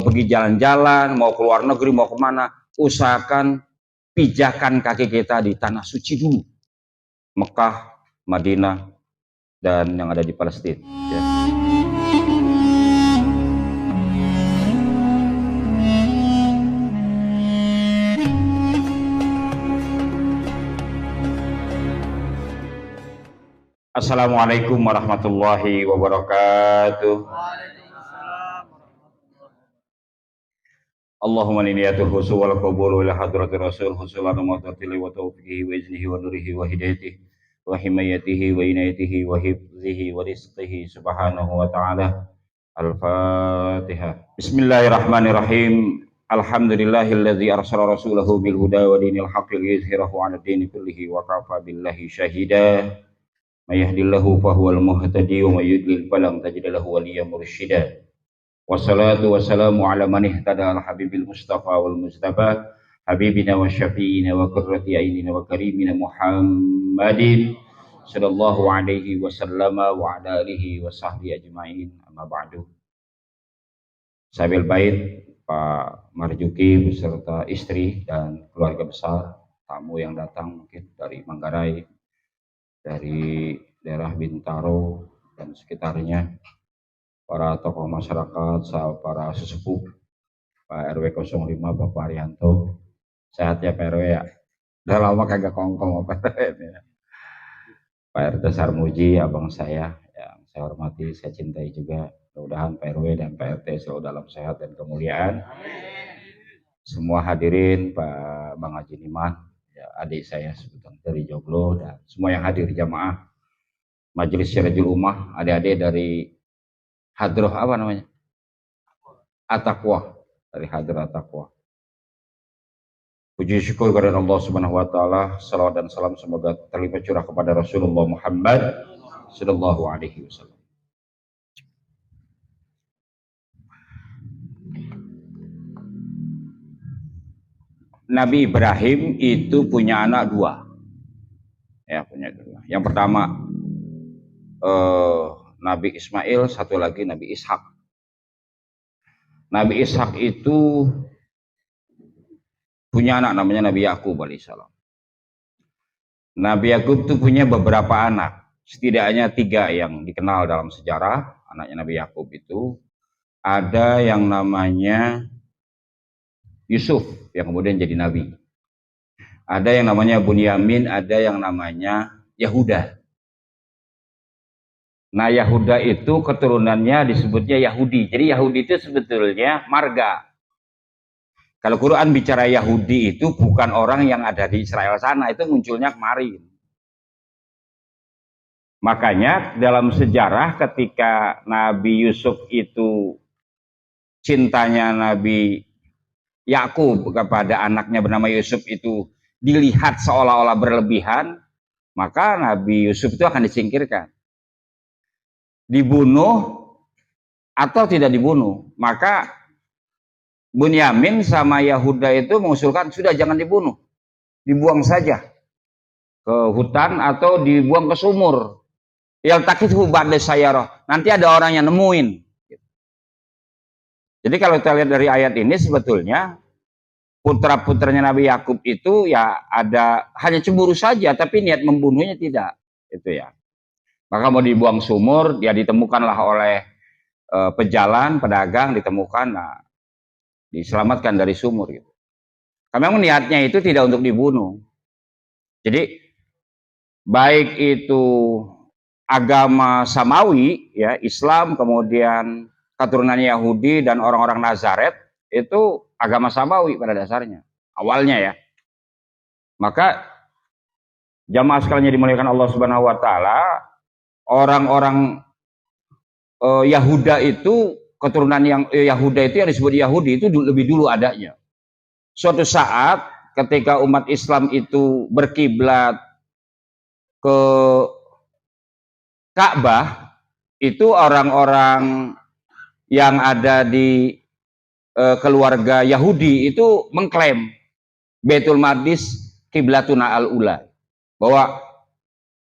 pergi jalan-jalan, mau ke luar negeri, mau kemana, usahakan pijakan kaki kita di tanah suci dulu. Mekah, Madinah, dan yang ada di Palestina. Ya. Assalamualaikum warahmatullahi wabarakatuh. Allahumma niniyatul husu wal qabulu ila hadratir rasul husulan wa tatili wa taufiqihi wa iznihi wa nurihi wa hidayatihi wa himayatihi wa inayatihi wa hifzihi wa rizqihi subhanahu wa ta'ala. Al-Fatihah. Bismillahirrahmanirrahim. Alhamdulillahilladzi arsala rasulahu bil huda wa dinil haqqi liyuzhirahu 'ala dini kullihi wa kafa billahi syahida. May yahdihillahu fahuwal muhtadi wa may yudlil falam tajid lahu waliyyan mursyida. Wassalatu wassalamu ala man ihtada al habibil mustafa wal mustafa habibina wa syafi'ina wa qurrati a'yunina wa karimina Muhammadin sallallahu alaihi wasallama wa ala alihi wa sahbihi ajma'in. Amma ba'du. Sahabil bait Pak Marjuki beserta istri dan keluarga besar, tamu yang datang mungkin dari Manggarai, dari daerah Bintaro dan sekitarnya, para tokoh masyarakat, para sesepuh, Pak RW 05 Bapak Arianto. Sehat ya Pak RW ya? Udah lama kagak kongkong Pak RW ya. Pak RT Sarmuji, abang saya yang saya hormati, saya cintai juga. Mudah-mudahan Pak RW dan Pak RT selalu dalam sehat dan kemuliaan. Semua hadirin, Pak Bang Haji Niman, ya, adik saya sebetulnya dari Joglo, dan semua yang hadir jamaah Majelis Syarajul Ummah, adik-adik dari Hadroh apa namanya? At-Taqwa, dari Hadroh At-Taqwa. Puji syukur kepada Allah Subhanahu wa taala, salawat dan salam semoga terlimpah curah kepada Rasulullah Muhammad sallallahu alaihi wasallam. Nabi Ibrahim itu punya anak dua. Ya, punya dua. Yang pertama Nabi Ismail, satu lagi Nabi Ishak. Nabi Ishak itu punya anak namanya Nabi Yakub alaihissalam. Nabi Yakub itu punya beberapa anak, setidaknya 3 yang dikenal dalam sejarah. Anaknya Nabi Yakub itu ada yang namanya Yusuf yang kemudian jadi nabi. Ada yang namanya Bunyamin, ada yang namanya Yahuda. Nah, Yahuda itu keturunannya disebutnya Yahudi. Jadi Yahudi itu sebetulnya marga. Kalau Quran bicara Yahudi itu bukan orang yang ada di Israel sana, itu munculnya kemarin. Makanya dalam sejarah ketika Nabi Yusuf itu cintanya Nabi Yakub kepada anaknya bernama Yusuf itu dilihat seolah-olah berlebihan, maka Nabi Yusuf itu akan disingkirkan, dibunuh atau tidak dibunuh. Maka Bunyamin sama Yahuda itu mengusulkan sudah jangan dibunuh, dibuang saja ke hutan atau dibuang ke sumur. Yaltaqithu ba'da sayyarah, nanti ada orang yang nemuin. Jadi kalau kita lihat dari ayat ini, sebetulnya putra-putranya Nabi Yakub itu ya ada hanya cemburu saja, tapi niat membunuhnya tidak. Itu ya. Maka mau dibuang sumur, dia ditemukanlah oleh pejalan, pedagang, ditemukan, nah, diselamatkan dari sumur gitu. Karena memang niatnya itu tidak untuk dibunuh. Jadi baik itu agama Samawi ya, Islam, kemudian keturunan Yahudi dan orang-orang Nazaret, itu agama Samawi pada dasarnya, awalnya ya. Maka jamaah sekalian dimuliakan Allah Subhanahu wa taala, orang-orang Yahuda itu, keturunan yang Yahuda itu yang disebut Yahudi itu lebih dulu adanya. Suatu saat ketika umat Islam itu berkiblat ke Ka'bah, itu orang-orang yang ada di keluarga Yahudi itu mengklaim Baitul Maqdis kiblatuna al-ula, bahwa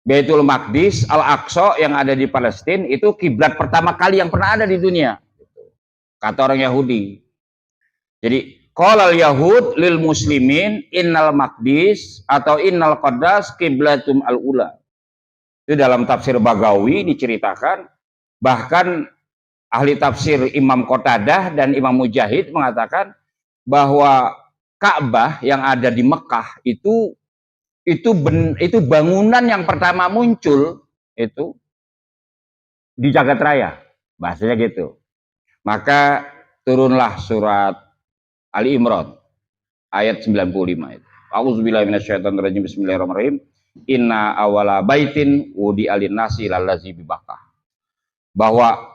Baitul Maqdis Al-Aqsa yang ada di Palestina itu kiblat pertama kali yang pernah ada di dunia, kata orang Yahudi. Jadi qalal yahud lil muslimin innal maqdis atau innal qaddas qiblatum al ula. Itu dalam tafsir Bagawi diceritakan, bahkan ahli tafsir Imam Qatadah dan Imam Mujahid mengatakan bahwa Ka'bah yang ada di Mekah itu bangunan yang pertama muncul itu di jagat raya, bahasanya gitu. Maka turunlah surat Ali Imran ayat 95 itu. A'udzubillahi minasyaitonirrajim. Bismillahirrahmanirrahim. Inna awala baitin wudi alin nasi lalazi bibakah. Bahwa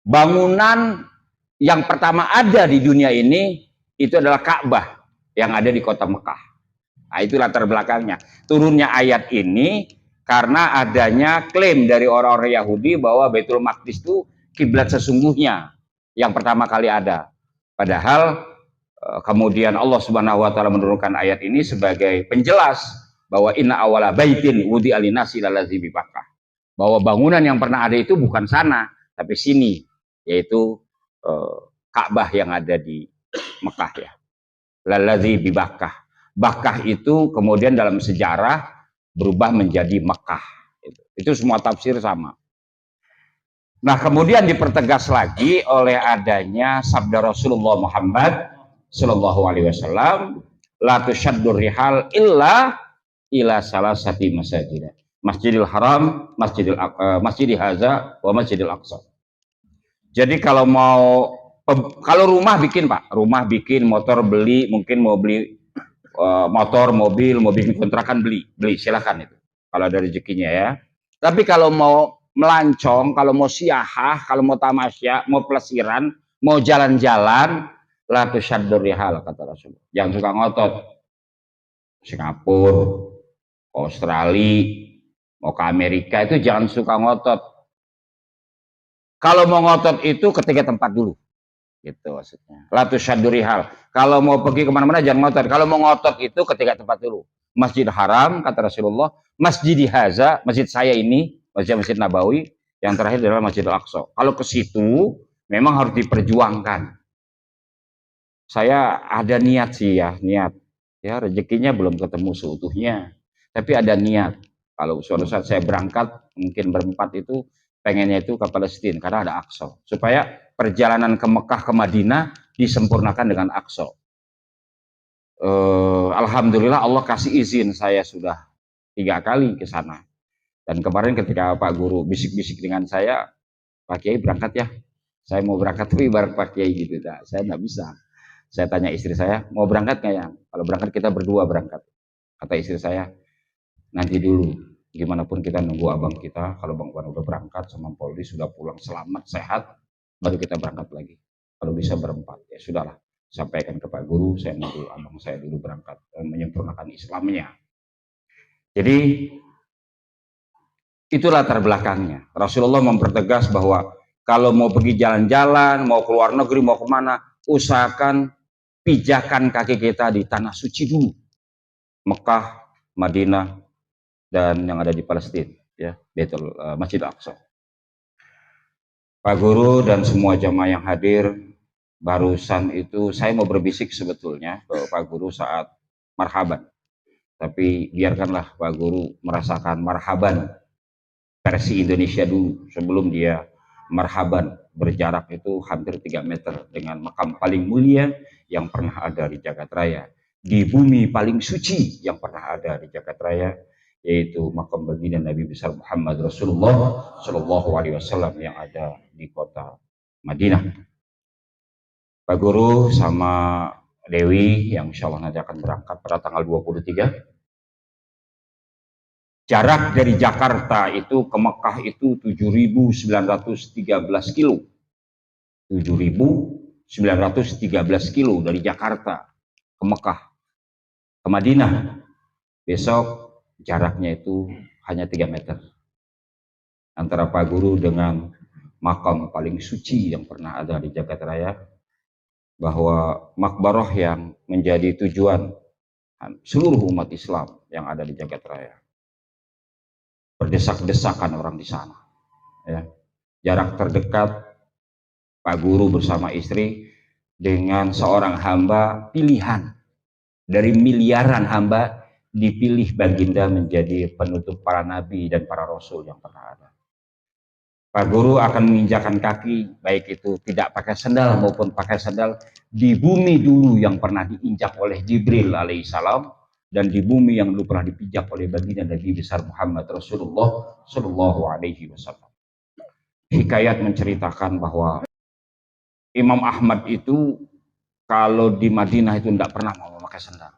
bangunan yang pertama ada di dunia ini itu adalah Ka'bah yang ada di kota Mekah. Nah, itu latar belakangnya. Turunnya ayat ini karena adanya klaim dari orang-orang Yahudi bahwa Baitul Maqdis itu kiblat sesungguhnya yang pertama kali ada. Padahal kemudian Allah Subhanahu wa taala menurunkan ayat ini sebagai penjelas bahwa inna awala baitin wudi alinasi lalazi bibakah. Bahwa bangunan yang pernah ada itu bukan sana, tapi sini, yaitu Ka'bah yang ada di Mekah ya. Lalazi bibakah. Bakah itu kemudian dalam sejarah berubah menjadi Mekah. Itu semua tafsir sama. Nah, kemudian dipertegas lagi oleh adanya sabda Rasulullah Muhammad Sallallahu Alaihi Wasallam, la tushaddur rihal illa ila salasati masajid, Masjidil Haram, Masjidil Haza, wa Masjidil Aqsa. Jadi kalau rumah bikin Pak, rumah bikin, motor beli, mungkin mau beli motor, mobil kontrakan beli silakan itu. Kalau ada rezekinya ya. Tapi kalau mau melancong, kalau mau siahah, kalau mau tamasya, mau pelesiran, mau jalan-jalan, la tusyaddur rihal kata Rasulullah. Jangan suka ngotot. Singapura, Australia, mau ke Amerika itu jangan suka ngotot. Kalau mau ngotot itu ketiga tempat dulu. Gitu maksudnya. La tusyaddur rihal. Kalau mau pergi kemana-mana jangan ngotot. Kalau mau ngotot itu ketiga tempat dulu. Masjid Haram kata Rasulullah, Masjid Haza, masjid saya ini, Masjid Nabawi, yang terakhir adalah Masjid Al-Aqsa. Kalau ke situ memang harus diperjuangkan. Saya ada niat sih ya, niat. Ya, rezekinya belum ketemu seutuhnya. Tapi ada niat. Kalau suatu saat saya berangkat, mungkin berempat itu, pengennya itu ke Palestina, karena ada Aqsa. Supaya perjalanan ke Mekah, ke Madinah, disempurnakan dengan Aqsa. Alhamdulillah Allah kasih izin, saya sudah 3 kali ke sana. Dan kemarin ketika Pak Guru bisik-bisik dengan saya, Pak Kiai berangkat ya. Saya mau berangkat tapi bareng Pak Kiai gitu. Nah, saya nggak bisa. Saya tanya istri saya, mau berangkat nggak ya? Kalau berangkat kita berdua berangkat. Kata istri saya, nanti dulu. Gimana pun kita nunggu abang kita. Kalau Bang Wan udah berangkat sama Polri sudah pulang selamat, sehat, baru kita berangkat lagi. Kalau bisa berempat, ya sudahlah. Sampaikan ke Pak Guru, saya nunggu abang saya dulu berangkat menyempurnakan Islamnya. Jadi itu latar belakangnya. Rasulullah mempertegas bahwa kalau mau pergi jalan-jalan, mau keluar negeri, mau kemana, usahakan pijakan kaki kita di tanah suci dulu. Mekah, Madinah, dan yang ada di Palestina, ya, Masjid Al-Aqsa. Pak Guru dan semua jamaah yang hadir, barusan itu saya mau berbisik sebetulnya ke Pak Guru saat marhaban. Tapi biarkanlah Pak Guru merasakan marhaban versi Indonesia dulu sebelum dia marhaban berjarak itu hampir 3 meter dengan makam paling mulia yang pernah ada di jagat raya, di bumi paling suci yang pernah ada di jagat raya, yaitu makam baginda Nabi besar Muhammad Rasulullah Shallallahu Alaihi Wasallam yang ada di kota Madinah. Pak Guru sama Dewi yang insya Allah nanti akan berangkat pada tanggal 23. Jarak dari Jakarta itu ke Mekah itu 7.913 kilo. 7.913 kilo dari Jakarta ke Mekah. Ke Madinah. Besok jaraknya itu hanya 3 meter. Antara Pak Guru dengan makam paling suci yang pernah ada di jagat raya. Bahwa makbaroh yang menjadi tujuan seluruh umat Islam yang ada di jagat raya. Berdesak-desakan orang di sana. Ya. Jarak terdekat Pak Guru bersama istri dengan seorang hamba pilihan dari miliaran hamba, dipilih baginda menjadi penutup para nabi dan para rasul yang pernah ada. Pak Guru akan menginjakan kaki, baik itu tidak pakai sandal maupun pakai sandal, di bumi dulu yang pernah diinjak oleh Jibril alaihissalam, dan di bumi yang dulu pernah dipijak oleh baginda Nabi besar Muhammad Rasulullah Shallallahu Alaihi Wasallam. Hikayat menceritakan bahwa Imam Ahmad itu kalau di Madinah itu tidak pernah mau memakai sandal.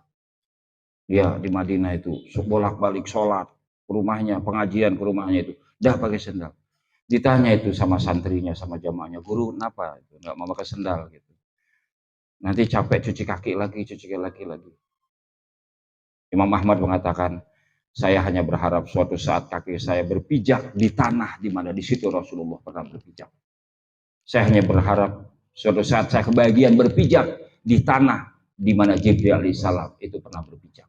Dia di Madinah itu bolak-balik sholat ke rumahnya, pengajian ke rumahnya itu dah pakai sandal. Ditanya itu sama santrinya, sama jamaahnya, guru kenapa nggak mau pakai sandal gitu. Nanti capek cuci kaki lagi, cuci kaki lagi. Imam Ahmad mengatakan, saya hanya berharap suatu saat kaki saya berpijak di tanah di mana di situ Rasulullah pernah berpijak. Saya hanya berharap suatu saat saya kebahagiaan berpijak di tanah di mana Jibril alaihissalam itu pernah berpijak.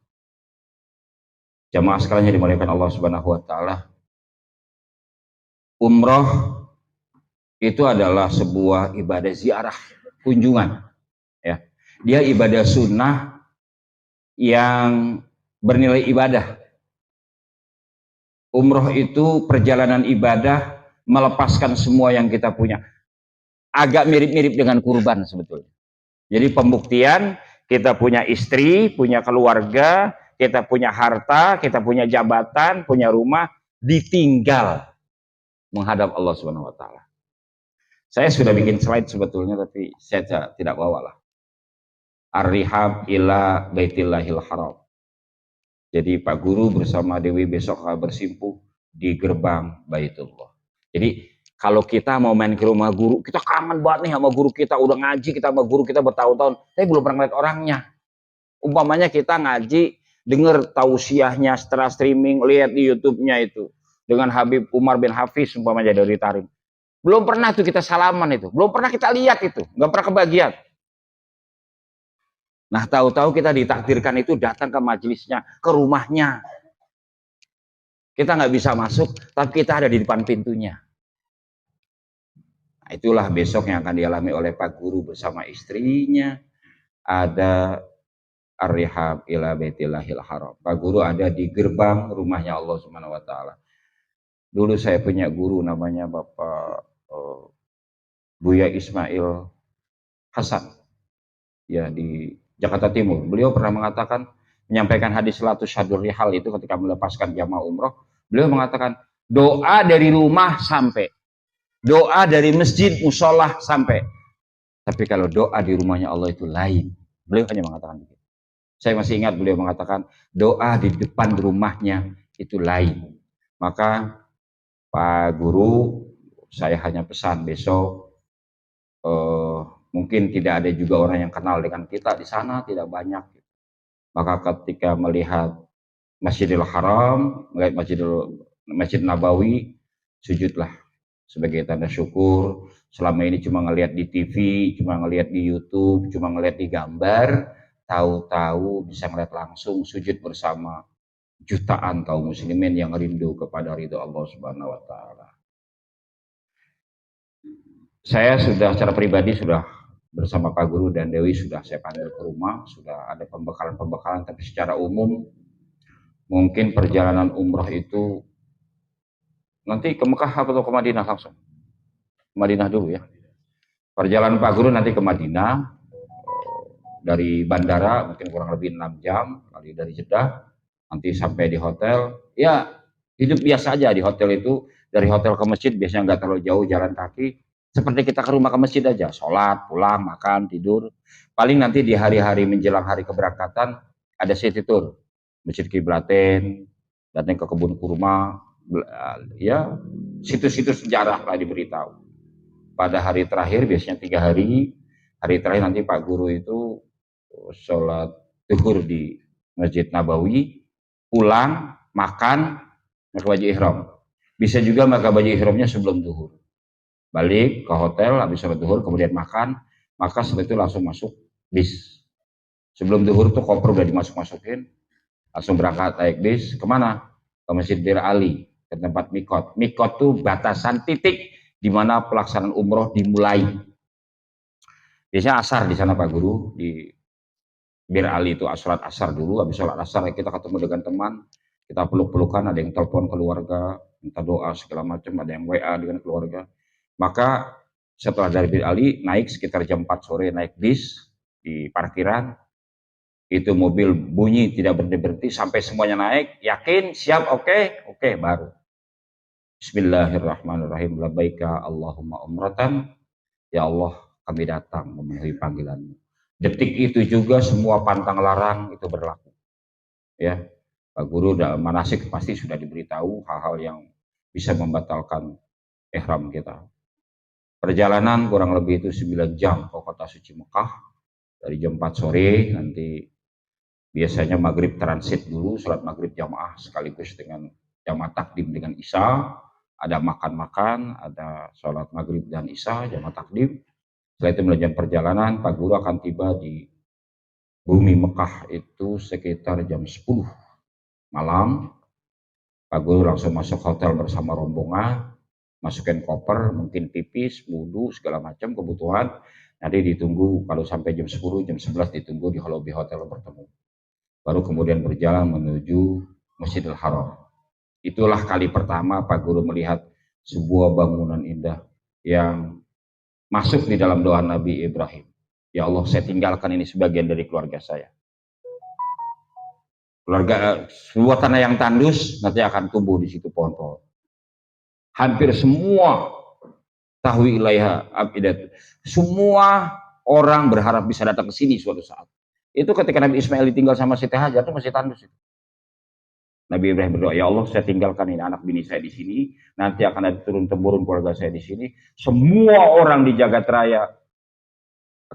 Jamaah sekalian yang dimuliakan Allah Subhanahu wa taala, umroh itu adalah sebuah ibadah ziarah, kunjungan, ya. Dia ibadah sunnah yang bernilai ibadah. Umroh itu perjalanan ibadah melepaskan semua yang kita punya. Agak mirip-mirip dengan kurban sebetulnya. Jadi pembuktian kita punya istri, punya keluarga, kita punya harta, kita punya jabatan, punya rumah, ditinggal menghadap Allah Subhanahu wa taala. Saya sudah bikin slide sebetulnya, tapi saya tidak bawa lah. Ar-rihab ila baitillahil haram. Jadi Pak Guru bersama Dewi besok akan bersimpuh di gerbang Baitullah. Jadi kalau kita mau main ke rumah guru, kita kangen banget nih sama guru kita, udah ngaji kita sama guru kita bertahun-tahun, tapi belum pernah ngeliat orangnya. Umpamanya kita ngaji, denger tausiahnya setelah streaming, lihat di YouTube-nya itu dengan Habib Umar bin Hafiz umpamanya dari Tarim. Belum pernah tuh kita salaman itu, belum pernah kita lihat itu, nggak pernah kebagian. Nah, tahu-tahu kita ditakdirkan itu datang ke majelisnya, ke rumahnya. Kita nggak bisa masuk, tapi kita ada di depan pintunya. Nah, itulah besok yang akan dialami oleh Pak Guru bersama istrinya. Ada ar-rihab ila baitillahil haram. Pak Guru ada di gerbang rumahnya Allah Subhanahu wa taala. Dulu saya punya guru namanya Bapak Buya Ismail Hasan. Ya, di Jakarta Timur. Beliau pernah mengatakan, menyampaikan hadis la tusyaddur rihal itu ketika melepaskan jamaah umroh. Beliau mengatakan, doa dari rumah sampai, doa dari masjid musola sampai. Tapi kalau doa di rumahnya Allah itu lain. Beliau hanya mengatakan begitu. Saya masih ingat beliau mengatakan, doa di depan rumahnya itu lain. Maka Pak Guru, saya hanya pesan besok, mungkin tidak ada juga orang yang kenal dengan kita di sana, tidak banyak. Maka ketika melihat Masjidil Haram, melihat Masjid Nabawi, sujudlah sebagai tanda syukur. Selama ini cuma ngelihat di TV, cuma ngelihat di YouTube, cuma ngelihat di gambar, tahu-tahu bisa ngelihat langsung, sujud bersama jutaan kaum muslimin yang rindu kepada ridho Allah Subhanahu wa taala. Saya sudah secara pribadi sudah bersama Pak Guru dan Dewi sudah saya panggil ke rumah, sudah ada pembekalan-pembekalan, tapi secara umum mungkin perjalanan umroh itu nanti ke Mekah atau ke Madinah langsung? Madinah dulu ya. Perjalanan Pak Guru nanti ke Madinah, dari bandara mungkin kurang lebih 6 jam, kali dari Jeddah, nanti sampai di hotel, ya hidup biasa aja di hotel itu, dari hotel ke masjid biasanya nggak terlalu jauh jalan kaki, seperti kita ke rumah ke masjid aja, sholat, pulang, makan, tidur. Paling nanti di hari-hari menjelang hari keberangkatan ada city tour, Masjid Kiblatin, datang ke kebun kurma, ya situs-situs sejarah lah diberitahu. Pada hari terakhir biasanya 3 hari, hari terakhir nanti Pak Guru itu sholat zuhur di Masjid Nabawi, pulang, makan, pakai baju ihram. Bisa juga pakai baju ihramnya sebelum zuhur. Balik ke hotel, habis sholat zuhur, kemudian makan, maka setelah itu langsung masuk bis. Sebelum zuhur tuh koper udah dimasuk-masukin, langsung berangkat naik bis, kemana? Ke Masjid Bir Ali, ke tempat mikot. Mikot tuh batasan titik di mana pelaksanaan umroh dimulai. Biasanya asar di sana Pak Guru, di Bir Ali itu sholat asar dulu, habis sholat asar kita ketemu dengan teman, kita peluk-pelukan, ada yang telepon keluarga, minta doa segala macam, ada yang WA dengan keluarga. Maka setelah dari Bir Ali naik sekitar jam 4 sore naik bis di parkiran, itu mobil bunyi tidak berhenti-berhenti sampai semuanya naik, yakin, siap, oke, baru. Bismillahirrahmanirrahim, labbaika Allahumma umratan, ya Allah kami datang memenuhi panggilanmu. Detik itu juga semua pantang larang itu berlaku. Ya, Pak Guru dalam manasik pasti sudah diberitahu hal-hal yang bisa membatalkan ihram kita. Perjalanan kurang lebih itu 9 jam ke kota suci Mekah. Dari jam 4 sore nanti biasanya maghrib transit dulu, sholat maghrib jamaah sekaligus dengan jamaah takdim dengan isya. Ada makan-makan, ada sholat maghrib dan isya, jamaah takdim. Setelah itu melanjutkan perjalanan, Pak Guru akan tiba di bumi Mekah itu sekitar jam 10 malam. Pak Guru langsung masuk hotel bersama rombongan, masukin koper, mungkin pipis, wudhu, segala macam kebutuhan. Nanti ditunggu kalau sampai jam 10, jam 11 ditunggu di lobby hotel bertemu. Baru kemudian berjalan menuju Masjidil Haram. Itulah kali pertama Pak Guru melihat sebuah bangunan indah yang masuk di dalam doa Nabi Ibrahim. Ya Allah, saya tinggalkan ini sebagian dari keluarga saya. Keluarga sebuah tanah yang tandus nanti akan tumbuh di situ pohon-pohon. Hampir semua tahwi ilaiha abidat. Semua orang berharap bisa datang ke sini suatu saat. Itu ketika Nabi Ismail ditinggal sama Siti Hajar itu masih tandus itu. Nabi Ibrahim berdoa, ya Allah saya tinggalkan ini anak bini saya di sini, nanti akan ada turun temurun keluarga saya di sini. Semua orang di jagat raya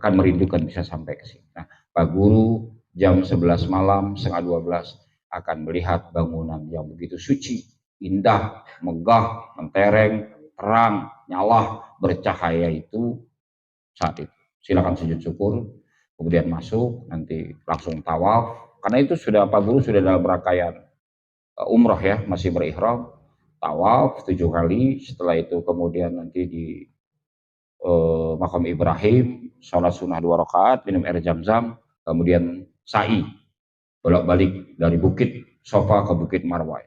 akan merindukan bisa sampai ke sini. Nah, Pak Guru jam 11 malam, setengah 12 akan melihat bangunan yang begitu suci, indah, megah, mentereng, terang, nyala, bercahaya itu saat itu. Silakan sujud syukur, kemudian masuk, nanti langsung tawaf. Karena itu sudah Pak Guru sudah dalam rangkaian umroh ya, masih berihram, tawaf 7 kali. Setelah itu kemudian nanti di makam Ibrahim, sholat sunnah 2 rakaat, minum air zam-zam, kemudian sa'i, bolak-balik dari bukit Sofa ke bukit Marwah.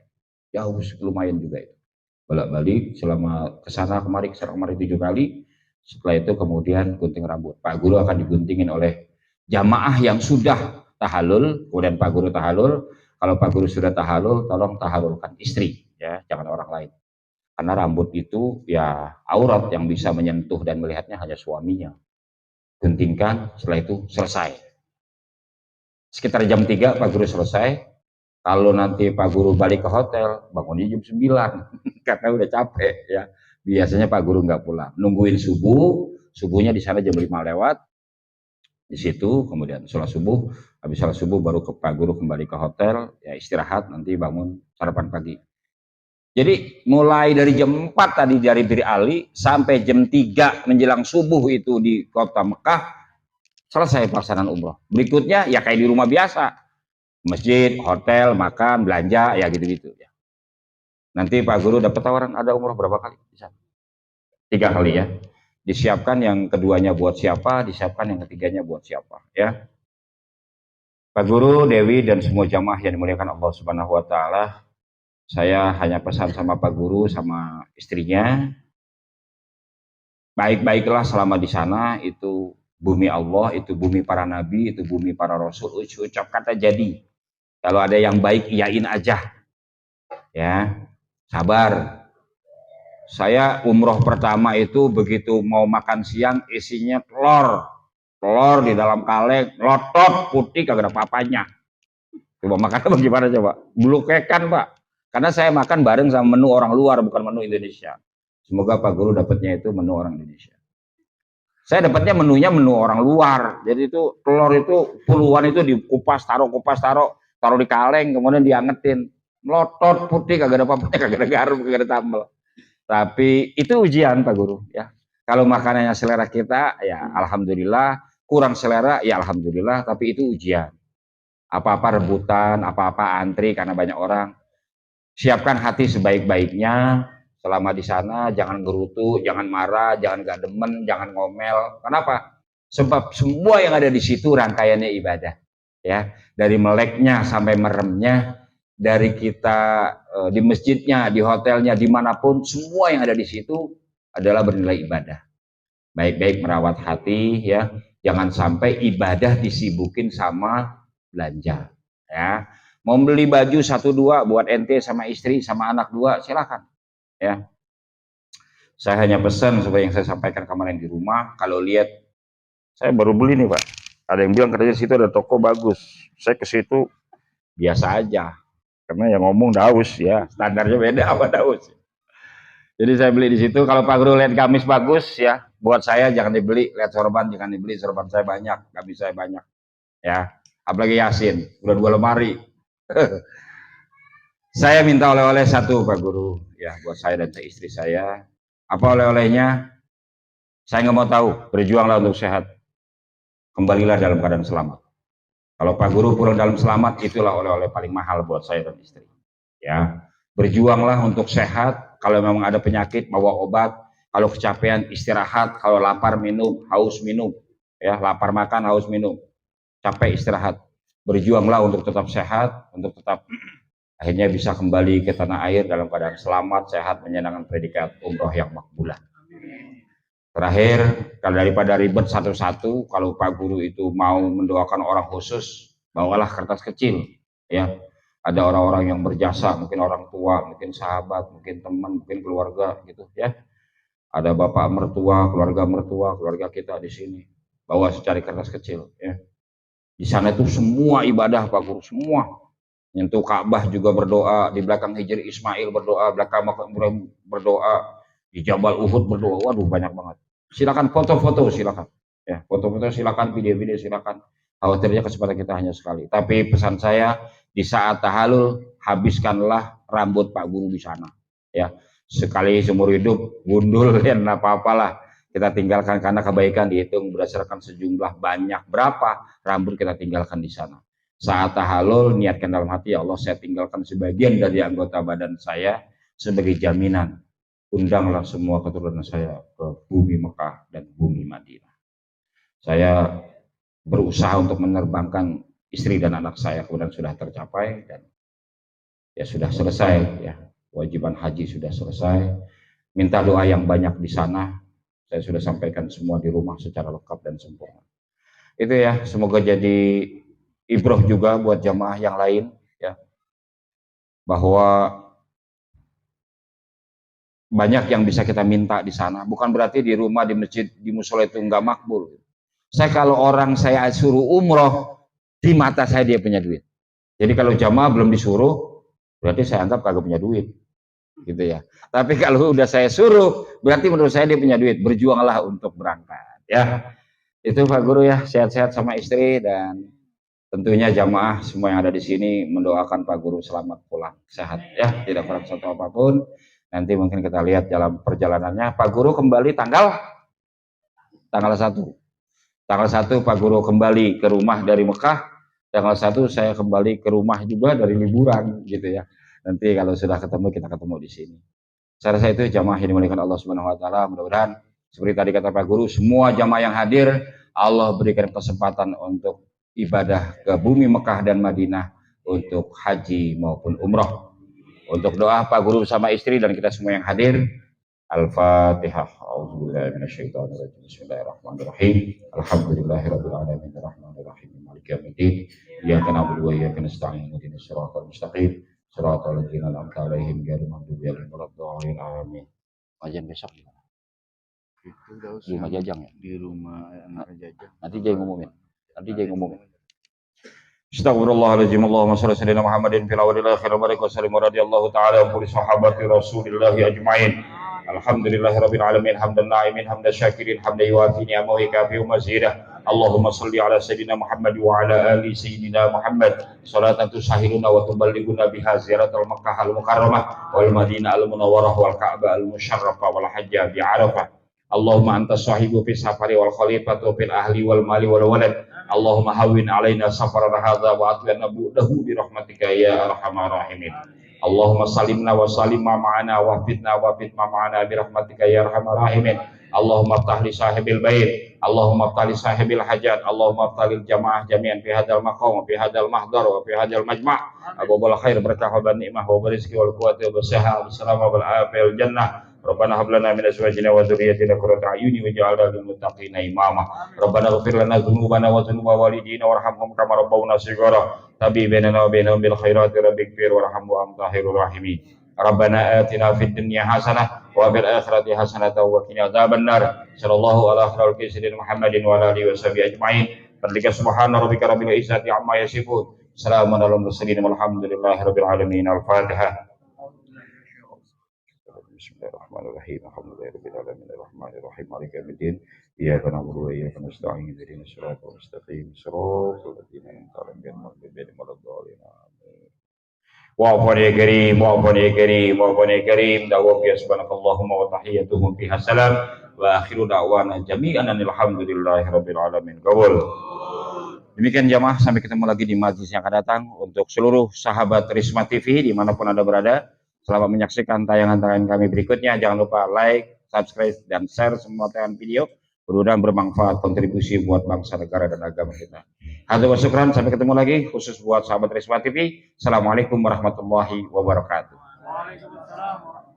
Jauh lumayan juga itu. Bolak-balik selama kesana kemari 7 kali. Setelah itu kemudian gunting rambut. Pak Guru akan diguntingin oleh jamaah yang sudah tahalul, kemudian Pak Guru tahalul. Kalau Pak Guru sudah tahalul, tolong tahalulkan istri, ya, jangan orang lain. Karena rambut itu ya aurat yang bisa menyentuh dan melihatnya hanya suaminya. Guntingkan, setelah itu selesai. Sekitar jam 3 Pak Guru selesai. Kalau nanti Pak Guru balik ke hotel, bangunnya jam 9 karena udah capek ya. Biasanya Pak Guru nggak pulang, nungguin subuh, subuhnya di sana jam 5 lewat. Di situ kemudian sholat subuh, habis sholat subuh baru ke Pak Guru kembali ke hotel, ya istirahat, nanti bangun sarapan pagi. Jadi mulai dari jam 4 tadi dari Bir Ali sampai jam 3 menjelang subuh itu di kota Mekah, selesai pelaksanaan umroh. Berikutnya ya kayak di rumah biasa, masjid, hotel, makan, belanja, ya gitu-gitu ya. Nanti Pak Guru dapat tawaran ada umroh berapa kali? Bisa. 3 kali ya. Disiapkan yang keduanya buat siapa, disiapkan yang ketiganya buat siapa ya. Pak Guru, Dewi dan semua jamaah yang dimuliakan Allah Subhanahu wa taala, saya hanya pesan sama Pak Guru sama istrinya, baik-baiklah selama di sana, itu bumi Allah, itu bumi para nabi, itu bumi para rasul. Ucap kata jadi. Kalau ada yang baik iyain aja. Ya. Sabar. Saya umroh pertama itu begitu mau makan siang isinya telur. Telur di dalam kaleng, lotot putih kagak ada apa-apanya. Coba makan bagaimana coba? Blukekan Pak. Karena saya makan bareng sama menu orang luar bukan menu Indonesia. Semoga Pak Guru dapatnya itu menu orang Indonesia. Saya dapatnya menunya menu orang luar. Jadi itu telur itu puluhan itu dikupas taruh taruh di kaleng kemudian diangetin. Lotot putih kagak ada apa-apanya, kagak ada garam, kagak ada tambal. Tapi itu ujian Pak Guru ya. Kalau makanannya selera kita ya alhamdulillah, kurang selera ya alhamdulillah, tapi itu ujian. Apa-apa rebutan, apa-apa antri karena banyak orang. Siapkan hati sebaik-baiknya selama di sana, jangan gerutu, jangan marah, jangan gak demen, jangan ngomel. Kenapa? Sebab semua yang ada di situ rangkaiannya ibadah. Ya, dari meleknya sampai meremnya, dari kita di masjidnya, di hotelnya, dimanapun, semua yang ada di situ adalah bernilai ibadah. Baik-baik merawat hati, ya. Jangan sampai ibadah disibukin sama belanja. Ya, mau beli baju 1-2 buat ente sama istri sama anak 2, silakan. Ya, saya hanya pesan seperti yang saya sampaikan kemarin di rumah. Kalau lihat, saya baru beli nih Pak. Ada yang bilang katanya situ ada toko bagus. Saya ke situ biasa aja. Karena yang ngomong Daus ya, standarnya beda sama Daus. Jadi saya beli di situ. Kalau Pak Guru lihat gamis bagus ya, buat saya jangan dibeli. Lihat sorban jangan dibeli. Sorban saya banyak, gamis saya banyak. Ya, apalagi Yasin, udah 2 lemari. Saya minta oleh-oleh 1 Pak Guru, ya buat saya dan istri saya. Apa oleh-olehnya? Saya nggak mau tahu. Berjuanglah untuk sehat. Kembalilah dalam keadaan selamat. Kalau Pak Guru pulang dalam selamat, itulah oleh-oleh paling mahal buat saya dan istri. Ya, berjuanglah untuk sehat. Kalau memang ada penyakit, bawa obat. Kalau kecapean, istirahat. Kalau lapar, minum. Haus, minum. Ya, lapar makan, haus minum. Capek, istirahat. Berjuanglah untuk tetap sehat, untuk tetap akhirnya bisa kembali ke tanah air dalam keadaan selamat, sehat, menyenangkan predikat umroh yang makbulah. Terakhir, kalau daripada ribet satu-satu, kalau Pak Guru itu mau mendoakan orang khusus, bawalah kertas kecil. Ya, ada orang-orang yang berjasa, mungkin orang tua, mungkin sahabat, mungkin teman, mungkin keluarga, gitu ya. Ada bapak mertua, keluarga kita di sini. Bawa secari kertas kecil. Ya. Di sana itu semua ibadah Pak Guru, semua. Nyentuh Ka'bah juga berdoa, di belakang Hijri Ismail berdoa, belakang Makam Ibrahim berdoa, di Jabal Uhud berdoa. Waduh, banyak banget. Silakan foto-foto, silakan. Ya, foto-foto silakan, video-video silakan. Khawatirnya kesempatan kita hanya sekali. Tapi pesan saya, di saat tahalul, habiskanlah rambut Pak Guru di sana. Ya, sekali seumur hidup, gundul dan apa-apalah. Kita tinggalkan karena kebaikan dihitung berdasarkan sejumlah banyak berapa rambut kita tinggalkan di sana. Saat tahalul, niatkan dalam hati, ya Allah, saya tinggalkan sebagian dari anggota badan saya sebagai jaminan. Undanglah semua keturunan saya ke bumi Mekah dan bumi Madinah. Saya berusaha untuk menerbangkan istri dan anak saya, kemudian sudah tercapai dan ya sudah selesai ya, kewajiban haji sudah selesai. Minta doa yang banyak di sana. Saya sudah sampaikan semua di rumah secara lengkap dan sempurna. Itu ya, semoga jadi ibroh juga buat jamaah yang lain ya, bahwa banyak yang bisa kita minta di sana. Bukan berarti di rumah, di masjid, di musola itu nggak makbul. Saya kalau orang saya suruh umroh, di mata saya dia punya duit. Jadi kalau jamaah belum disuruh, berarti saya anggap kagak punya duit, gitu ya. Tapi kalau udah saya suruh, berarti menurut saya dia punya duit. Berjuanglah untuk berangkat, ya. Itu Pak Guru ya, sehat-sehat sama istri dan tentunya jamaah semua yang ada di sini mendoakan Pak Guru selamat pulang sehat ya, tidak kurang satu apapun. Nanti mungkin kita lihat dalam perjalanannya. Pak Guru kembali tanggal 1. Tanggal 1 Pak Guru kembali ke rumah dari Mekah. Tanggal 1 saya kembali ke rumah juga dari liburan gitu ya. Nanti kalau sudah ketemu kita ketemu di sini. Saya rasa itu jamaah yang dimuliakan Allah Subhanahu wa taala. Mudah-mudahan seperti tadi kata Pak Guru, semua jamaah yang hadir Allah berikan kesempatan untuk ibadah ke bumi Mekah dan Madinah untuk haji maupun umroh. Untuk doa Pak Guru sama istri dan kita semua yang hadir. Al-Fatihah. A'udzubillahi minasyaitonirrajim. Bismillahirrahmanirrahim. Alhamdulillahirabbil alamin arrahmanirrahim maliki yaumiddin. Iyyaka na'budu wa iyyaka nasta'in. Ihdinas siratal mustaqim. Shiratal ladzina an'amta 'alaihim ghairil maghdubi 'alaihim waladdallin. Amin. Kajian besok gimana? Itu udah Di rumah Jajang ya? di rumah anak Jajang. Nanti Jay ngumumin. Astagfirullahaladzim. Allahumma shalli ala sayyidina Muhammadin fil awwalil akhir wa barik wa sallim radhiyallahu ta'ala an kulli sahabati Rasulillah ajma'in. Alhamdulillahirabbil alamin hamdan na'imin hamdan syakirin hamdan yuwafi ni'amahu wa yukafi mazidah. Allahumma shalli ala sayyidina Muhammad wa ala ali sayyidina Muhammad salatan tusahhiluna wa tuballighuna biha ziyaratal Makkah al mukarramah wal Madinah al munawwarah wal Ka'bah al musyarrafah wal hajjah bi Arafah. Allahumma anta sahibu fi safari wal khalifatu fil ahli wal mali wal walad. Allahumma hawwin alaina safarana hadza wa atlana bu'dahu bi rahmatika ya arhamar rahimin. Allahumma salimna wa salim ma ma'ana wa fitna wa fit ma ma'ana bi rahmatika ya arhamar rahimin. Allahumma aftah li sahibil bait, Allahumma aftah li sahibil hajat, Allahumma aftah lil jamaah jami'an fi hadzal maqam wa fi hadzal mahdar wa fi hadzal majma'. Abul khair barakah wa nikmah wa rizqi wal quwwati wa sihah wa salama wal afiyah wal jannah. Rabbana hab lana min azwajina wa dhurriyyatina qurrata a'yuni waj'alna lil muttaqina imama. Rabbana ighfir lana dhunubana wa dhunuba walidina warhamhum kama rabbawna shighara. Tabi bainana wa bainahum bil khairati rabbighfir warham wa anta khairur rahimin. Rabbana atina fid dunya hasanah wa fil akhirati hasanah wa qina adzabannar. Sallallahu ala khairil Muhammadin wa ala alihi washabihi ajmain. Fadlika subhana rabbika rabbil izzati amma yasifun. Salamun alal mursalin walhamdulillahi rabbil alamin. Al-Fatihah. Bismillahirrahmanirrahim. Alhamdulillahi rabbil alamin. Arrahmanir rahim. Maliki yaumiddin. Iyyaka na'budu wa iyyaka nasta'in. Ihdinas siratal mustaqim. Siratal ladzina an'amta 'alaihim ghairil maghdubi 'alaihim waladdallin. Wa'afani ya karim, wa'afani ya karim, wa'afani ya karim. Da'wa fi subhanakallahumma wa tahiyyatuhum fiha salam. Wa akhiru da'wana jami'an alhamdulillahi rabbil alamin. Qabul. Demikian jamaah, sampai ketemu lagi di majlis yang akan datang. Untuk seluruh sahabat Risma TV dimanapun Anda berada, selamat menyaksikan tayangan-tayangan kami berikutnya. Jangan lupa like, subscribe, dan share semua tayangan video. Mudah-mudahan bermanfaat, kontribusi buat bangsa, negara, dan agama kita. Hatur wa syukran, sampai ketemu lagi khusus buat sahabat Risma TV. Assalamualaikum warahmatullahi wabarakatuh. Waalaikumsalam.